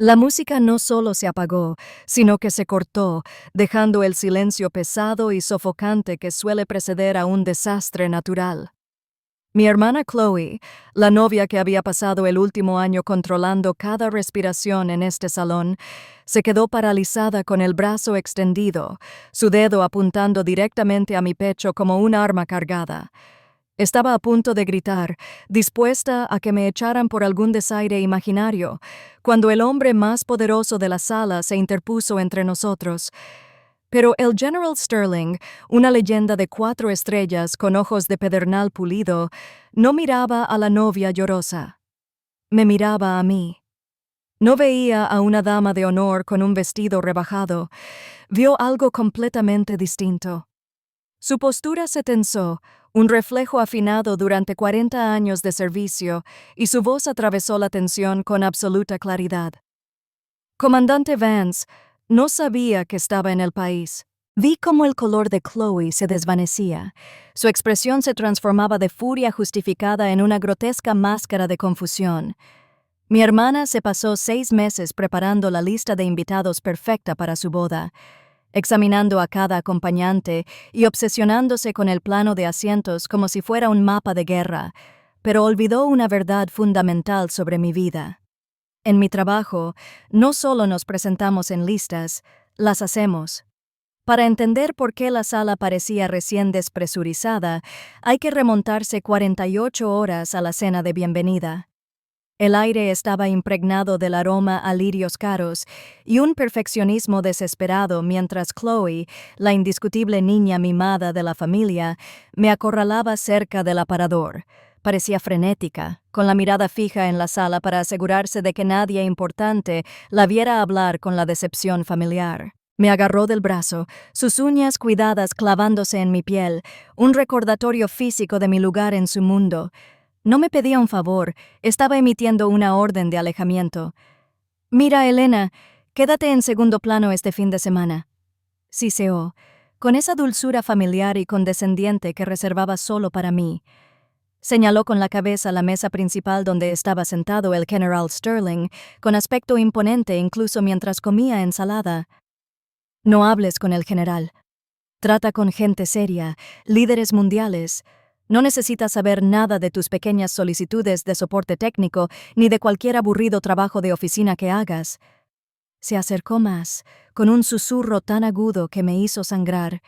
La música no solo se apagó, sino que se cortó, dejando el silencio pesado y sofocante que suele preceder a un desastre natural. Mi hermana Chloe, la novia que había pasado el último año controlando cada respiración en este salón, se quedó paralizada con el brazo extendido, su dedo apuntando directamente a mi pecho como un arma cargada. Estaba a punto de gritar, dispuesta a que me echaran por algún desaire imaginario, cuando el hombre más poderoso de la sala se interpuso entre nosotros. Pero el General Sterling, una leyenda de 4 estrellas con ojos de pedernal pulido, no miraba a la novia llorosa. Me miraba a mí. No veía a una dama de honor con un vestido rebajado. Vio algo completamente distinto. Su postura se tensó, un reflejo afinado durante 40 años de servicio, y su voz atravesó la tensión con absoluta claridad. Comandante Vance, no sabía que estaba en el país. Vi cómo el color de Chloe se desvanecía. Su expresión se transformaba de furia justificada en una grotesca máscara de confusión. Mi hermana se pasó 6 meses preparando la lista de invitados perfecta para su boda, examinando a cada acompañante y obsesionándose con el plano de asientos como si fuera un mapa de guerra, pero olvidó una verdad fundamental sobre mi vida. En mi trabajo, no solo nos presentamos en listas, las hacemos. Para entender por qué la sala parecía recién despresurizada, hay que remontarse 48 horas a la cena de bienvenida. El aire estaba impregnado del aroma a lirios caros y un perfeccionismo desesperado mientras Chloe, la indiscutible niña mimada de la familia, me acorralaba cerca del aparador. Parecía frenética, con la mirada fija en la sala para asegurarse de que nadie importante la viera hablar con la decepción familiar. Me agarró del brazo, sus uñas cuidadas clavándose en mi piel, un recordatorio físico de mi lugar en su mundo. No me pedía un favor, estaba emitiendo una orden de alejamiento. «Mira, Elena, quédate en segundo plano este fin de semana», siseó, con esa dulzura familiar y condescendiente que reservaba solo para mí. Señaló con la cabeza la mesa principal donde estaba sentado el General Sterling, con aspecto imponente incluso mientras comía ensalada. «No hables con el general. Trata con gente seria, líderes mundiales. No necesitas saber nada de tus pequeñas solicitudes de soporte técnico ni de cualquier aburrido trabajo de oficina que hagas». Se acercó más, con un susurro tan agudo que me hizo sangrar.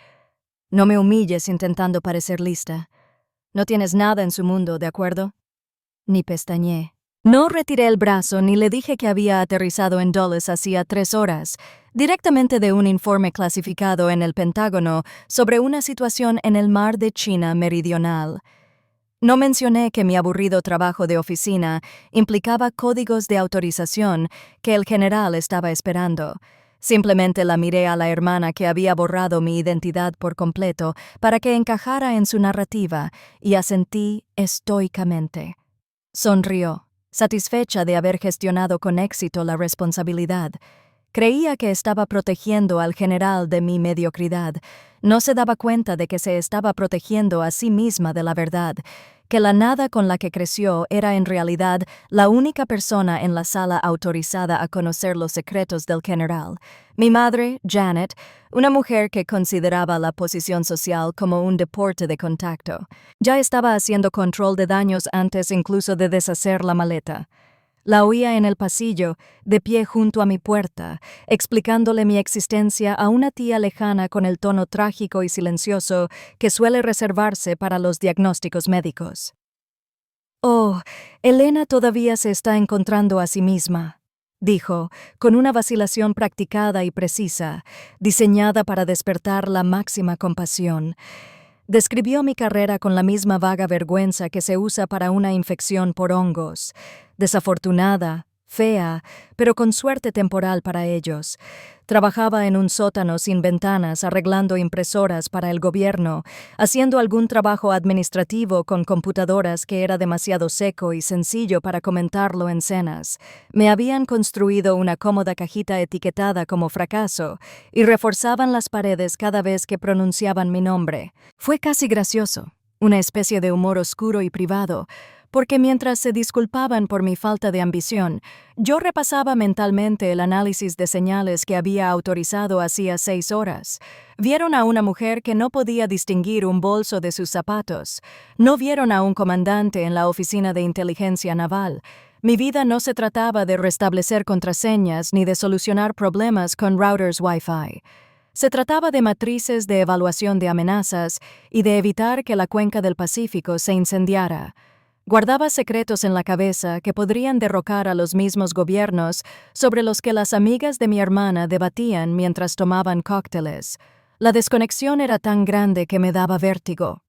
«No me humilles intentando parecer lista. No tienes nada en su mundo, ¿de acuerdo?» Ni pestañeé. No retiré el brazo ni le dije que había aterrizado en Dulles hacía 3 horas, directamente de un informe clasificado en el Pentágono sobre una situación en el mar de China Meridional. No mencioné que mi aburrido trabajo de oficina implicaba códigos de autorización que el general estaba esperando. Simplemente la miré a la hermana que había borrado mi identidad por completo para que encajara en su narrativa y asentí estoicamente. Sonrió, satisfecha de haber gestionado con éxito la responsabilidad. Creía que estaba protegiendo al general de mi mediocridad. No se daba cuenta de que se estaba protegiendo a sí misma de la verdad, que la nada con la que creció era en realidad la única persona en la sala autorizada a conocer los secretos del general. Mi madre, Janet, una mujer que consideraba la posición social como un deporte de contacto. Ya estaba haciendo control de daños antes incluso de deshacer la maleta. La oía en el pasillo, de pie junto a mi puerta, explicándole mi existencia a una tía lejana con el tono trágico y silencioso que suele reservarse para los diagnósticos médicos. «Oh, Elena todavía se está encontrando a sí misma», dijo, con una vacilación practicada y precisa, diseñada para despertar la máxima compasión. Describió mi carrera con la misma vaga vergüenza que se usa para una infección por hongos. Desafortunada, fea, pero con suerte temporal para ellos. Trabajaba en un sótano sin ventanas arreglando impresoras para el gobierno, haciendo algún trabajo administrativo con computadoras que era demasiado seco y sencillo para comentarlo en cenas. Me habían construido una cómoda cajita etiquetada como fracaso y reforzaban las paredes cada vez que pronunciaban mi nombre. Fue casi gracioso, una especie de humor oscuro y privado, porque mientras se disculpaban por mi falta de ambición, yo repasaba mentalmente el análisis de señales que había autorizado hacía 6 horas. Vieron a una mujer que no podía distinguir un bolso de sus zapatos. No vieron a un comandante en la oficina de inteligencia naval. Mi vida no se trataba de restablecer contraseñas ni de solucionar problemas con routers Wi-Fi. Se trataba de matrices de evaluación de amenazas y de evitar que la cuenca del Pacífico se incendiara. Guardaba secretos en la cabeza que podrían derrocar a los mismos gobiernos sobre los que las amigas de mi hermana debatían mientras tomaban cócteles. La desconexión era tan grande que me daba vértigo.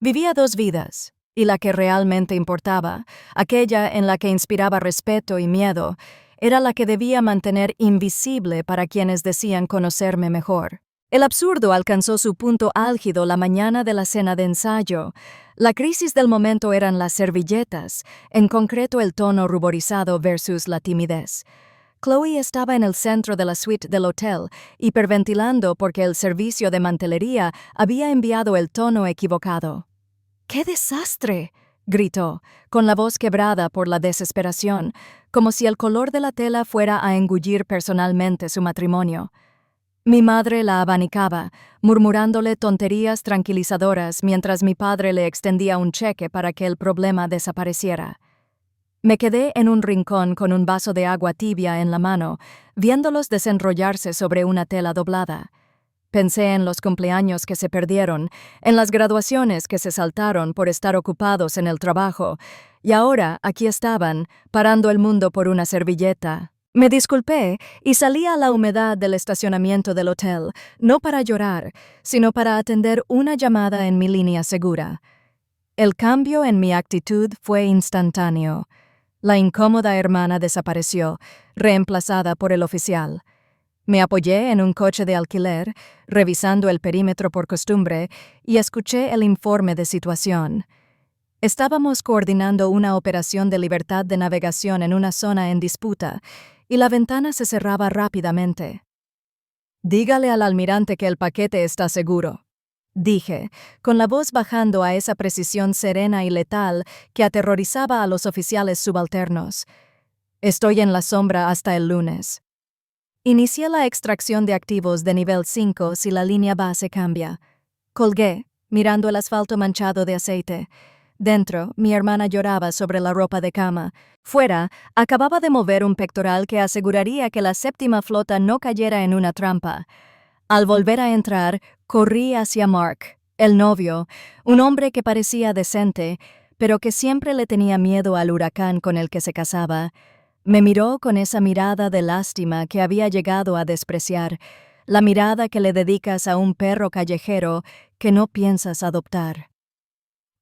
Vivía 2 vidas, y la que realmente importaba, aquella en la que inspiraba respeto y miedo, era la que debía mantener invisible para quienes decían conocerme mejor. El absurdo alcanzó su punto álgido la mañana de la cena de ensayo. La crisis del momento eran las servilletas, en concreto el tono ruborizado versus la timidez. Chloe estaba en el centro de la suite del hotel, hiperventilando porque el servicio de mantelería había enviado el tono equivocado. ¡Qué desastre!, gritó, con la voz quebrada por la desesperación, como si el color de la tela fuera a engullir personalmente su matrimonio. Mi madre la abanicaba, murmurándole tonterías tranquilizadoras mientras mi padre le extendía un cheque para que el problema desapareciera. Me quedé en un rincón con un vaso de agua tibia en la mano, viéndolos desenrollarse sobre una tela doblada. Pensé en los cumpleaños que se perdieron, en las graduaciones que se saltaron por estar ocupados en el trabajo, y ahora aquí estaban, parando el mundo por una servilleta. Me disculpé y salí a la humedad del estacionamiento del hotel, no para llorar, sino para atender una llamada en mi línea segura. El cambio en mi actitud fue instantáneo. La incómoda hermana desapareció, reemplazada por el oficial. Me apoyé en un coche de alquiler, revisando el perímetro por costumbre, y escuché el informe de situación. Estábamos coordinando una operación de libertad de navegación en una zona en disputa, y la ventana se cerraba rápidamente. «Dígale al almirante que el paquete está seguro», dije, con la voz bajando a esa precisión serena y letal que aterrorizaba a los oficiales subalternos. «Estoy en la sombra hasta el lunes». Inicié la extracción de activos de nivel 5 si la línea base cambia. Colgué, mirando el asfalto manchado de aceite. Dentro, mi hermana lloraba sobre la ropa de cama. Fuera, acababa de mover un pectoral que aseguraría que la séptima flota no cayera en una trampa. Al volver a entrar, corrí hacia Mark, el novio, un hombre que parecía decente, pero que siempre le tenía miedo al huracán con el que se casaba. Me miró con esa mirada de lástima que había llegado a despreciar, la mirada que le dedicas a un perro callejero que no piensas adoptar.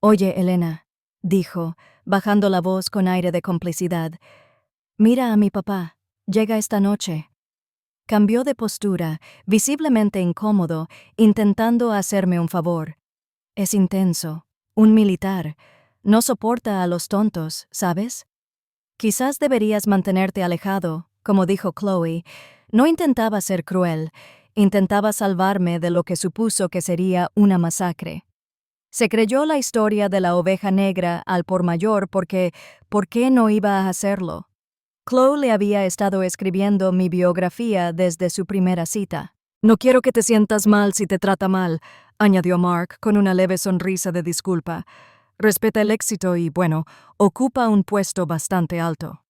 «Oye, Elena», dijo, bajando la voz con aire de complicidad, «mira a mi papá, llega esta noche». Cambió de postura, visiblemente incómodo, intentando hacerme un favor. Es intenso, un militar, no soporta a los tontos, ¿sabes? Quizás deberías mantenerte alejado, como dijo Chloe. No intentaba ser cruel, intentaba salvarme de lo que supuso que sería una masacre. Se creyó la historia de la oveja negra al por mayor porque, ¿por qué no iba a hacerlo? Chloe le había estado escribiendo mi biografía desde su primera cita. «No quiero que te sientas mal si te trata mal», añadió Mark con una leve sonrisa de disculpa. «Respeta el éxito y, bueno, ocupa un puesto bastante alto».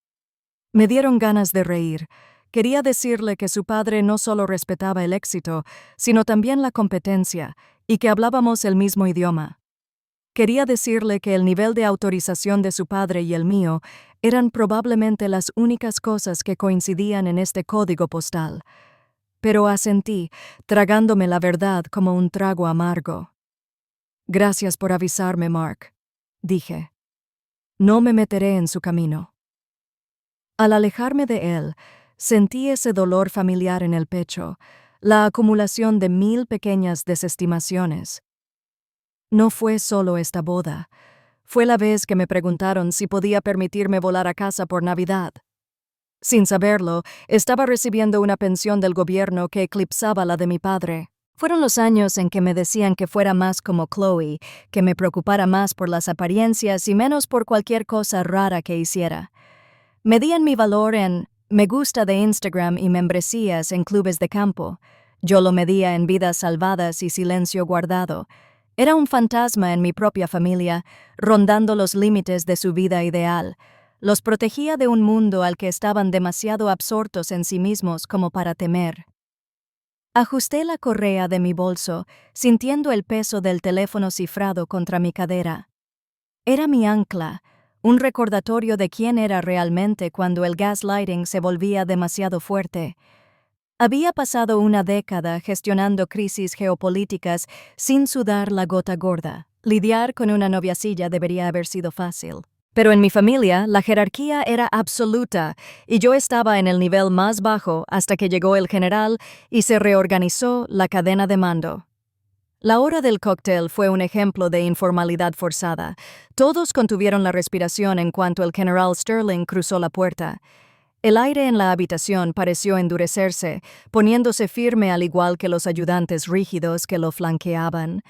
Me dieron ganas de reír. Quería decirle que su padre no solo respetaba el éxito, sino también la competencia, y que hablábamos el mismo idioma. Quería decirle que el nivel de autorización de su padre y el mío eran probablemente las únicas cosas que coincidían en este código postal. Pero asentí, tragándome la verdad como un trago amargo. «Gracias por avisarme, Mark», dije. «No me meteré en su camino». Al alejarme de él, sentí ese dolor familiar en el pecho, la acumulación de 1000 pequeñas desestimaciones. No fue solo esta boda. Fue la vez que me preguntaron si podía permitirme volar a casa por Navidad. Sin saberlo, estaba recibiendo una pensión del gobierno que eclipsaba la de mi padre. Fueron los años en que me decían que fuera más como Chloe, que me preocupara más por las apariencias y menos por cualquier cosa rara que hiciera. Medían mi valor en me gusta de Instagram y membresías en clubes de campo. Yo lo medía en vidas salvadas y silencio guardado. Era un fantasma en mi propia familia, rondando los límites de su vida ideal. Los protegía de un mundo al que estaban demasiado absortos en sí mismos como para temer. Ajusté la correa de mi bolso, sintiendo el peso del teléfono cifrado contra mi cadera. Era mi ancla, un recordatorio de quién era realmente cuando el gaslighting se volvía demasiado fuerte. Había pasado una década gestionando crisis geopolíticas sin sudar la gota gorda. Lidiar con una noviacilla debería haber sido fácil. Pero en mi familia, la jerarquía era absoluta y yo estaba en el nivel más bajo hasta que llegó el general y se reorganizó la cadena de mando. La hora del cóctel fue un ejemplo de informalidad forzada. Todos contuvieron la respiración en cuanto el general Sterling cruzó la puerta. El aire en la habitación pareció endurecerse, poniéndose firme al igual que los ayudantes rígidos que lo flanqueaban.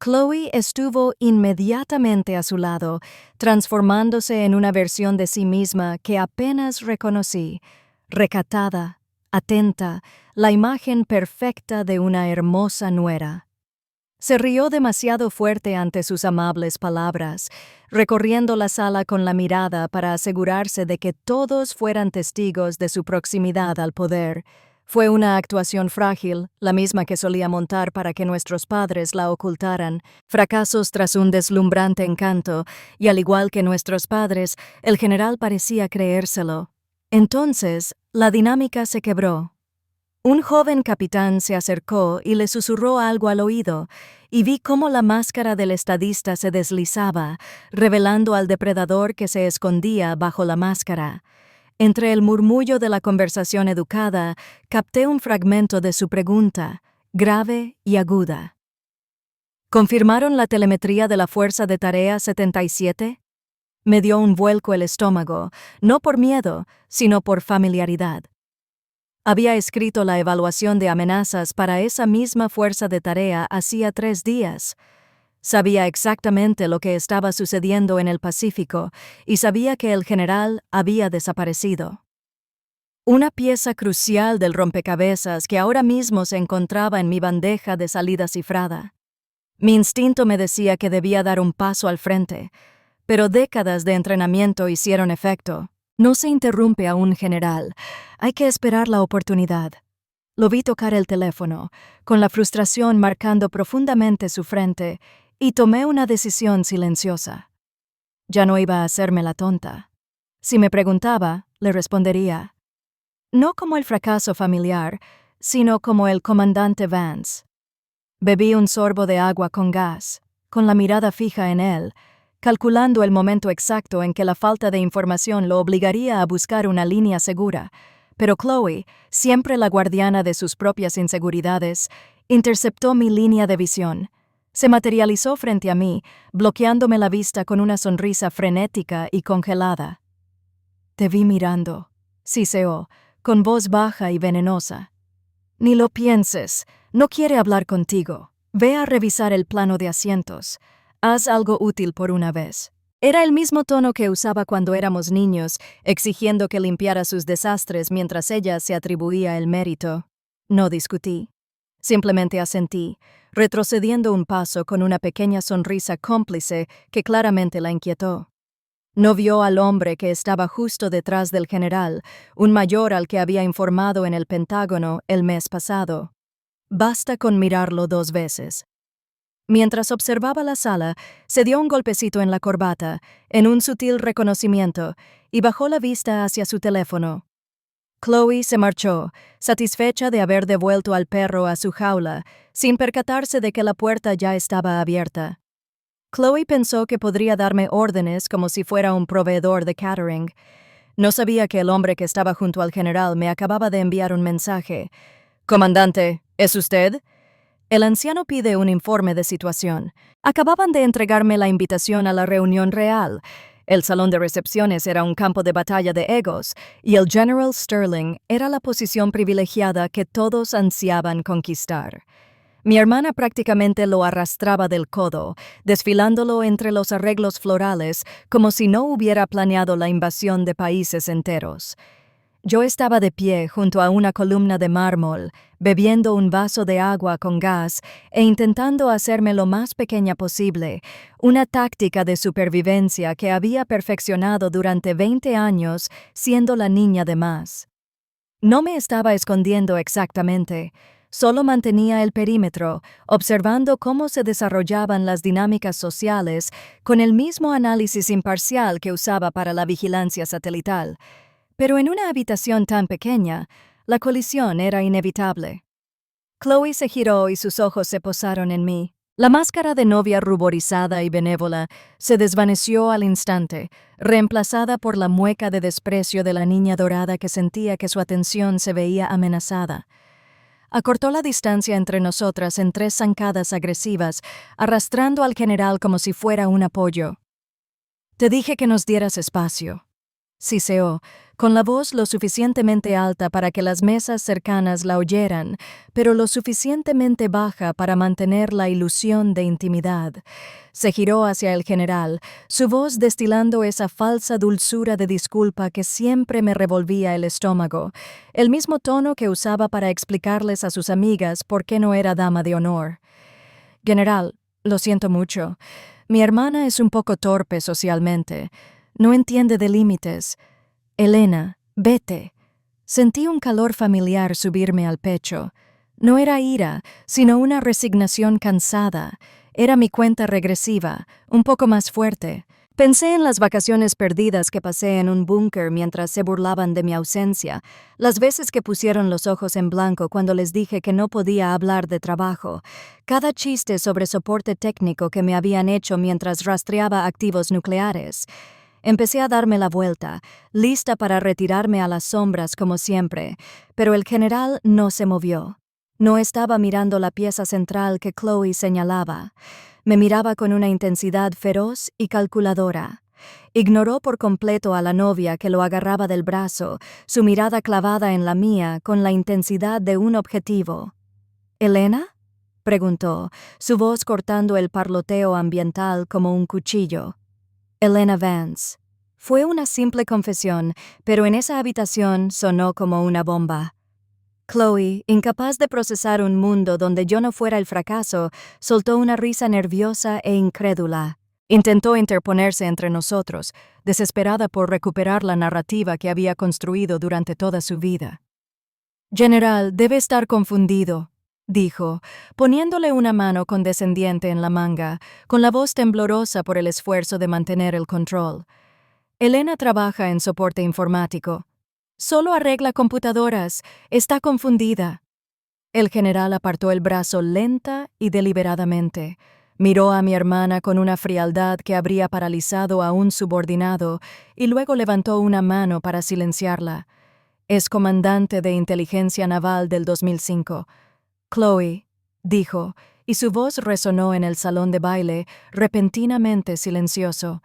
Chloe estuvo inmediatamente a su lado, transformándose en una versión de sí misma que apenas reconocí, recatada, atenta, la imagen perfecta de una hermosa nuera. Se rió demasiado fuerte ante sus amables palabras, recorriendo la sala con la mirada para asegurarse de que todos fueran testigos de su proximidad al poder. Fue una actuación frágil, la misma que solía montar para que nuestros padres la ocultaran, fracasos tras un deslumbrante encanto, y al igual que nuestros padres, el general parecía creérselo. Entonces, la dinámica se quebró. Un joven capitán se acercó y le susurró algo al oído, y vi cómo la máscara del estadista se deslizaba, revelando al depredador que se escondía bajo la máscara. Entre el murmullo de la conversación educada, capté un fragmento de su pregunta, grave y aguda. ¿Confirmaron la telemetría de la Fuerza de Tarea 77? Me dio un vuelco el estómago, no por miedo, sino por familiaridad. Había escrito la evaluación de amenazas para esa misma fuerza de tarea hacía 3 días. Sabía exactamente lo que estaba sucediendo en el Pacífico y sabía que el general había desaparecido. Una pieza crucial del rompecabezas que ahora mismo se encontraba en mi bandeja de salida cifrada. Mi instinto me decía que debía dar un paso al frente, pero décadas de entrenamiento hicieron efecto. No se interrumpe a un general, hay que esperar la oportunidad. Lo vi tocar el teléfono, con la frustración marcando profundamente su frente, y tomé una decisión silenciosa. Ya no iba a hacerme la tonta. Si me preguntaba, le respondería. No como el fracaso familiar, sino como el comandante Vance. Bebí un sorbo de agua con gas, con la mirada fija en él, calculando el momento exacto en que la falta de información lo obligaría a buscar una línea segura, pero Chloe, siempre la guardiana de sus propias inseguridades, interceptó mi línea de visión. Se materializó frente a mí, bloqueándome la vista con una sonrisa frenética y congelada. Te vi mirando, siseó, con voz baja y venenosa. Ni lo pienses, no quiere hablar contigo. Ve a revisar el plano de asientos. Haz algo útil por una vez. Era el mismo tono que usaba cuando éramos niños, exigiendo que limpiara sus desastres mientras ella se atribuía el mérito. No discutí. Simplemente asentí, retrocediendo un paso con una pequeña sonrisa cómplice que claramente la inquietó. No vio al hombre que estaba justo detrás del general, un mayor al que había informado en el Pentágono el mes pasado. Basta con mirarlo 2 veces. Mientras observaba la sala, se dio un golpecito en la corbata, en un sutil reconocimiento, y bajó la vista hacia su teléfono. Chloe se marchó, satisfecha de haber devuelto al perro a su jaula, sin percatarse de que la puerta ya estaba abierta. Chloe pensó que podría darme órdenes como si fuera un proveedor de catering. No sabía que el hombre que estaba junto al general me acababa de enviar un mensaje. «Comandante, ¿es usted?» El anciano pide un informe de situación. Acababan de entregarme la invitación a la reunión real. El salón de recepciones era un campo de batalla de egos, y el General Sterling era la posición privilegiada que todos ansiaban conquistar. Mi hermana prácticamente lo arrastraba del codo, desfilándolo entre los arreglos florales como si no hubiera planeado la invasión de países enteros. Yo estaba de pie junto a una columna de mármol, bebiendo un vaso de agua con gas e intentando hacerme lo más pequeña posible, una táctica de supervivencia que había perfeccionado durante 20 años siendo la niña de más. No me estaba escondiendo exactamente, solo mantenía el perímetro, observando cómo se desarrollaban las dinámicas sociales con el mismo análisis imparcial que usaba para la vigilancia satelital. Pero en una habitación tan pequeña, la colisión era inevitable. Chloe se giró y sus ojos se posaron en mí. La máscara de novia ruborizada y benévola se desvaneció al instante, reemplazada por la mueca de desprecio de la niña dorada que sentía que su atención se veía amenazada. Acortó la distancia entre nosotras en 3 zancadas agresivas, arrastrando al general como si fuera un apoyo. «Te dije que nos dieras espacio», siseó, con la voz lo suficientemente alta para que las mesas cercanas la oyeran, pero lo suficientemente baja para mantener la ilusión de intimidad. Se giró hacia el general, su voz destilando esa falsa dulzura de disculpa que siempre me revolvía el estómago, el mismo tono que usaba para explicarles a sus amigas por qué no era dama de honor. «General, lo siento mucho. Mi hermana es un poco torpe socialmente. No entiende de límites. Elena, vete». Sentí un calor familiar subirme al pecho. No era ira, sino una resignación cansada. Era mi cuenta regresiva, un poco más fuerte. Pensé en las vacaciones perdidas que pasé en un búnker mientras se burlaban de mi ausencia, las veces que pusieron los ojos en blanco cuando les dije que no podía hablar de trabajo, cada chiste sobre soporte técnico que me habían hecho mientras rastreaba activos nucleares. Empecé a darme la vuelta, lista para retirarme a las sombras como siempre, pero el general no se movió. No estaba mirando la pieza central que Chloe señalaba. Me miraba con una intensidad feroz y calculadora. Ignoró por completo a la novia que lo agarraba del brazo, su mirada clavada en la mía con la intensidad de un objetivo. «¿Elena?», preguntó, su voz cortando el parloteo ambiental como un cuchillo. «Elena Vance». Fue una simple confesión, pero en esa habitación sonó como una bomba. Chloe, incapaz de procesar un mundo donde yo no fuera el fracaso, soltó una risa nerviosa e incrédula. Intentó interponerse entre nosotros, desesperada por recuperar la narrativa que había construido durante toda su vida. «General, debe estar confundido», dijo, poniéndole una mano condescendiente en la manga, con la voz temblorosa por el esfuerzo de mantener el control. «Elena trabaja en soporte informático. Solo arregla computadoras. Está confundida». El general apartó el brazo lenta y deliberadamente. Miró a mi hermana con una frialdad que habría paralizado a un subordinado y luego levantó una mano para silenciarla. «Es comandante de inteligencia naval del 2005. Chloe», dijo, y su voz resonó en el salón de baile, repentinamente silencioso.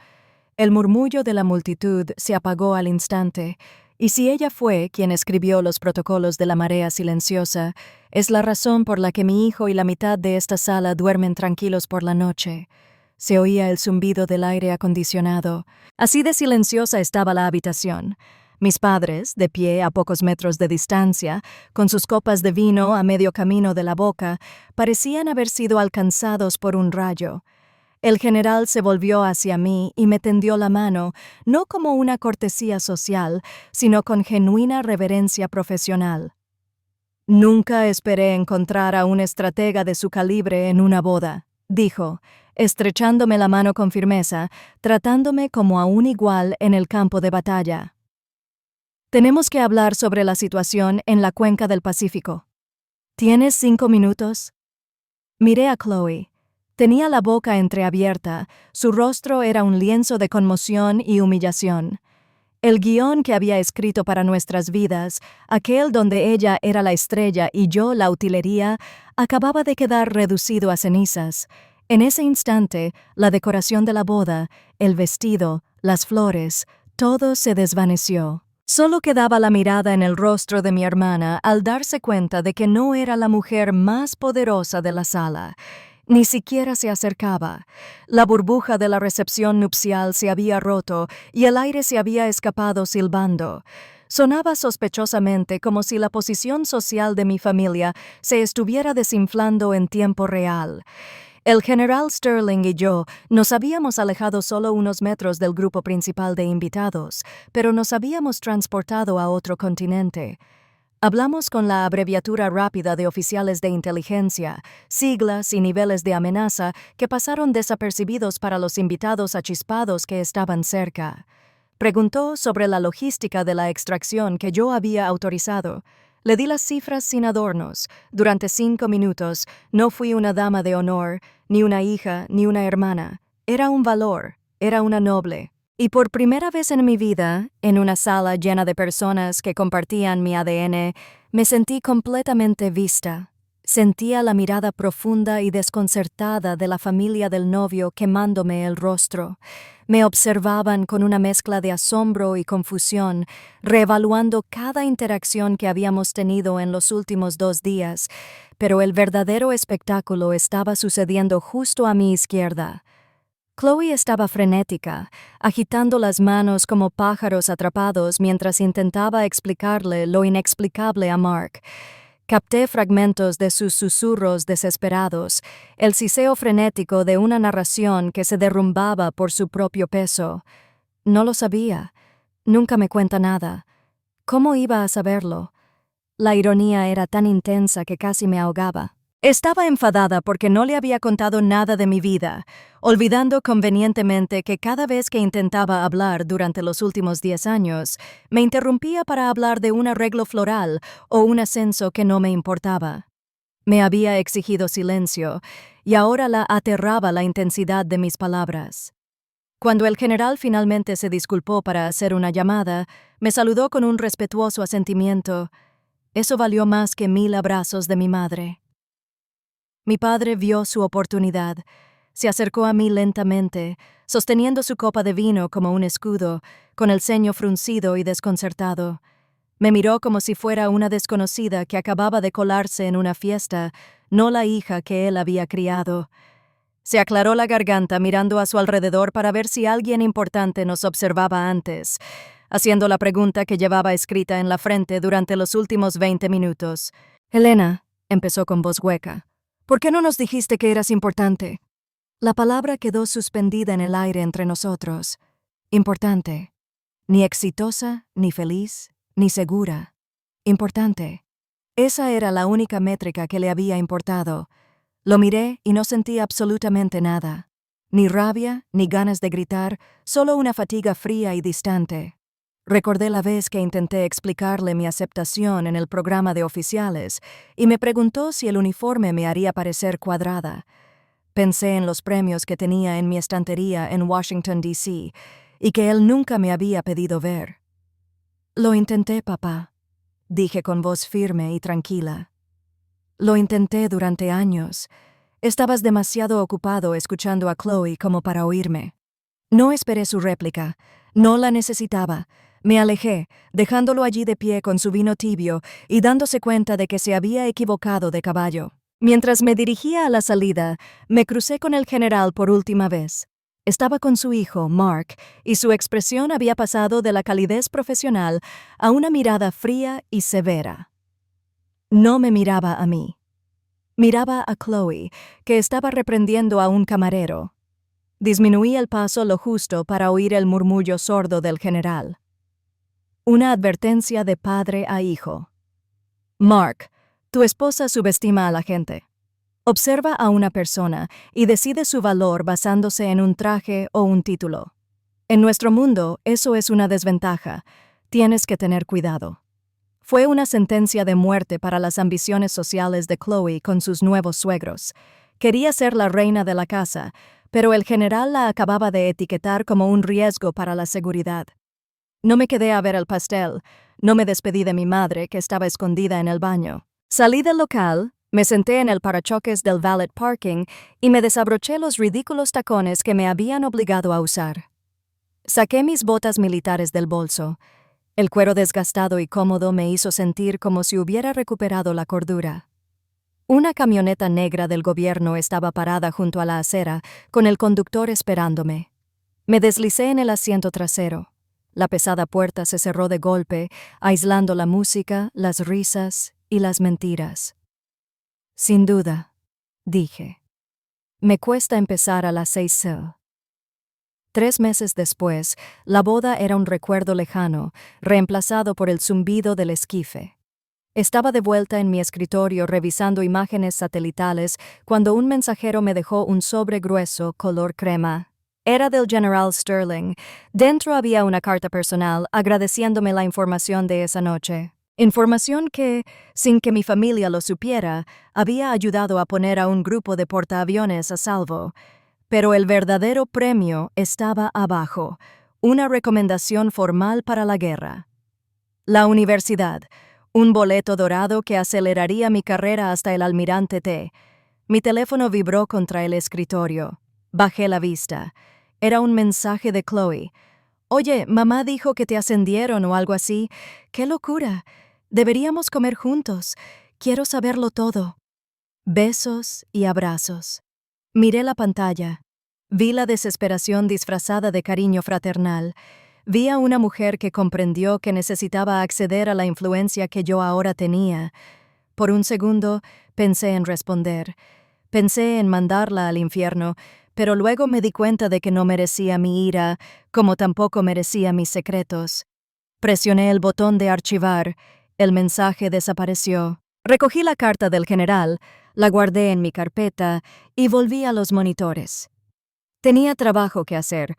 El murmullo de la multitud se apagó al instante, y si ella fue quien escribió los protocolos de la marea silenciosa, es la razón por la que mi hijo y la mitad de esta sala duermen tranquilos por la noche. Se oía el zumbido del aire acondicionado. Así de silenciosa estaba la habitación. Mis padres, de pie a pocos metros de distancia, con sus copas de vino a medio camino de la boca, parecían haber sido alcanzados por un rayo. El general se volvió hacia mí y me tendió la mano, no como una cortesía social, sino con genuina reverencia profesional. «Nunca esperé encontrar a un estratega de su calibre en una boda», dijo, estrechándome la mano con firmeza, tratándome como a un igual en el campo de batalla. «Tenemos que hablar sobre la situación en la cuenca del Pacífico. ¿Tienes 5 minutos?» Miré a Chloe. Tenía la boca entreabierta, su rostro era un lienzo de conmoción y humillación. El guión que había escrito para nuestras vidas, aquel donde ella era la estrella y yo la utilería, acababa de quedar reducido a cenizas. En ese instante, la decoración de la boda, el vestido, las flores, todo se desvaneció. Solo quedaba la mirada en el rostro de mi hermana al darse cuenta de que no era la mujer más poderosa de la sala. Ni siquiera se acercaba. La burbuja de la recepción nupcial se había roto y el aire se había escapado silbando. Sonaba sospechosamente como si la posición social de mi familia se estuviera desinflando en tiempo real. El general Sterling y yo nos habíamos alejado solo unos metros del grupo principal de invitados, pero nos habíamos transportado a otro continente. Hablamos con la abreviatura rápida de oficiales de inteligencia, siglas y niveles de amenaza que pasaron desapercibidos para los invitados achispados que estaban cerca. Preguntó sobre la logística de la extracción que yo había autorizado. Le di las cifras sin adornos. Durante 5 minutos no fui una dama de honor, ni una hija, ni una hermana. Era un valor, era una noble. Y por primera vez en mi vida, en una sala llena de personas que compartían mi ADN, me sentí completamente vista. Sentía la mirada profunda y desconcertada de la familia del novio quemándome el rostro. Me observaban con una mezcla de asombro y confusión, reevaluando cada interacción que habíamos tenido en los últimos 2 días, pero el verdadero espectáculo estaba sucediendo justo a mi izquierda. Chloe estaba frenética, agitando las manos como pájaros atrapados mientras intentaba explicarle lo inexplicable a Mark. Capté fragmentos de sus susurros desesperados, el siseo frenético de una narración que se derrumbaba por su propio peso. No lo sabía. Nunca me cuenta nada. ¿Cómo iba a saberlo? La ironía era tan intensa que casi me ahogaba. Estaba enfadada porque no le había contado nada de mi vida, olvidando convenientemente que cada vez que intentaba hablar durante los últimos 10 años, me interrumpía para hablar de un arreglo floral o un ascenso que no me importaba. Me había exigido silencio, y ahora la aterraba la intensidad de mis palabras. Cuando el general finalmente se disculpó para hacer una llamada, me saludó con un respetuoso asentimiento. Eso valió más que 1000 abrazos de mi madre. Mi padre vio su oportunidad. Se acercó a mí lentamente, sosteniendo su copa de vino como un escudo, con el ceño fruncido y desconcertado. Me miró como si fuera una desconocida que acababa de colarse en una fiesta, no la hija que él había criado. Se aclaró la garganta mirando a su alrededor para ver si alguien importante nos observaba antes, haciendo la pregunta que llevaba escrita en la frente durante los últimos 20 minutos. «Helena», empezó con voz hueca, «¿por qué no nos dijiste que eras importante?» La palabra quedó suspendida en el aire entre nosotros. Importante. Ni exitosa, ni feliz, ni segura. Importante. Esa era la única métrica que le había importado. Lo miré y no sentí absolutamente nada. Ni rabia, ni ganas de gritar, solo una fatiga fría y distante. Recordé la vez que intenté explicarle mi aceptación en el programa de oficiales y me preguntó si el uniforme me haría parecer cuadrada. Pensé en los premios que tenía en mi estantería en Washington, D.C., y que él nunca me había pedido ver. «Lo intenté, papá», dije con voz firme y tranquila. «Lo intenté durante años. Estabas demasiado ocupado escuchando a Chloe como para oírme». No esperé su réplica. No la necesitaba. Me alejé, dejándolo allí de pie con su vino tibio y dándose cuenta de que se había equivocado de caballo. Mientras me dirigía a la salida, me crucé con el general por última vez. Estaba con su hijo, Mark, y su expresión había pasado de la calidez profesional a una mirada fría y severa. No me miraba a mí. Miraba a Chloe, que estaba reprendiendo a un camarero. Disminuí el paso lo justo para oír el murmullo sordo del general. Una advertencia de padre a hijo. «Mark, tu esposa subestima a la gente. Observa a una persona y decide su valor basándose en un traje o un título. En nuestro mundo, eso es una desventaja. Tienes que tener cuidado». Fue una sentencia de muerte para las ambiciones sociales de Chloe con sus nuevos suegros. Quería ser la reina de la casa, pero el general la acababa de etiquetar como un riesgo para la seguridad. No me quedé a ver el pastel, no me despedí de mi madre, que estaba escondida en el baño. Salí del local, me senté en el parachoques del valet parking y me desabroché los ridículos tacones que me habían obligado a usar. Saqué mis botas militares del bolso. El cuero desgastado y cómodo me hizo sentir como si hubiera recuperado la cordura. Una camioneta negra del gobierno estaba parada junto a la acera, con el conductor esperándome. Me deslicé en el asiento trasero. La pesada puerta se cerró de golpe, aislando la música, las risas y las mentiras. Sin duda, dije. Me cuesta empezar a las 6. 3 meses después, la boda era un recuerdo lejano, reemplazado por el zumbido del esquife. Estaba de vuelta en mi escritorio revisando imágenes satelitales cuando un mensajero me dejó un sobre grueso color crema. Era del General Sterling. Dentro había una carta personal agradeciéndome la información de esa noche. Información que, sin que mi familia lo supiera, había ayudado a poner a un grupo de portaaviones a salvo. Pero el verdadero premio estaba abajo, una recomendación formal para la guerra. La universidad, un boleto dorado que aceleraría mi carrera hasta el Almirante T. Mi teléfono vibró contra el escritorio. Bajé la vista. Era un mensaje de Chloe. «Oye, mamá dijo que te ascendieron o algo así. ¡Qué locura! Deberíamos comer juntos. Quiero saberlo todo». Besos y abrazos. Miré la pantalla. Vi la desesperación disfrazada de cariño fraternal. Vi a una mujer que comprendió que necesitaba acceder a la influencia que yo ahora tenía. Por un segundo pensé en responder. Pensé en mandarla al infierno, pero luego me di cuenta de que no merecía mi ira, como tampoco merecía mis secretos. Presioné el botón de archivar. El mensaje desapareció. Recogí la carta del general, la guardé en mi carpeta y volví a los monitores. Tenía trabajo que hacer.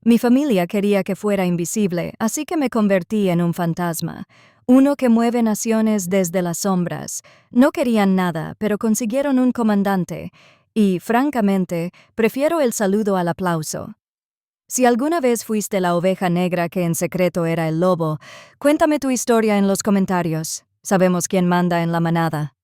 Mi familia quería que fuera invisible, así que me convertí en un fantasma, uno que mueve naciones desde las sombras. No querían nada, pero consiguieron un comandante, y, francamente, prefiero el saludo al aplauso. Si alguna vez fuiste la oveja negra que en secreto era el lobo, cuéntame tu historia en los comentarios. Sabemos quién manda en la manada.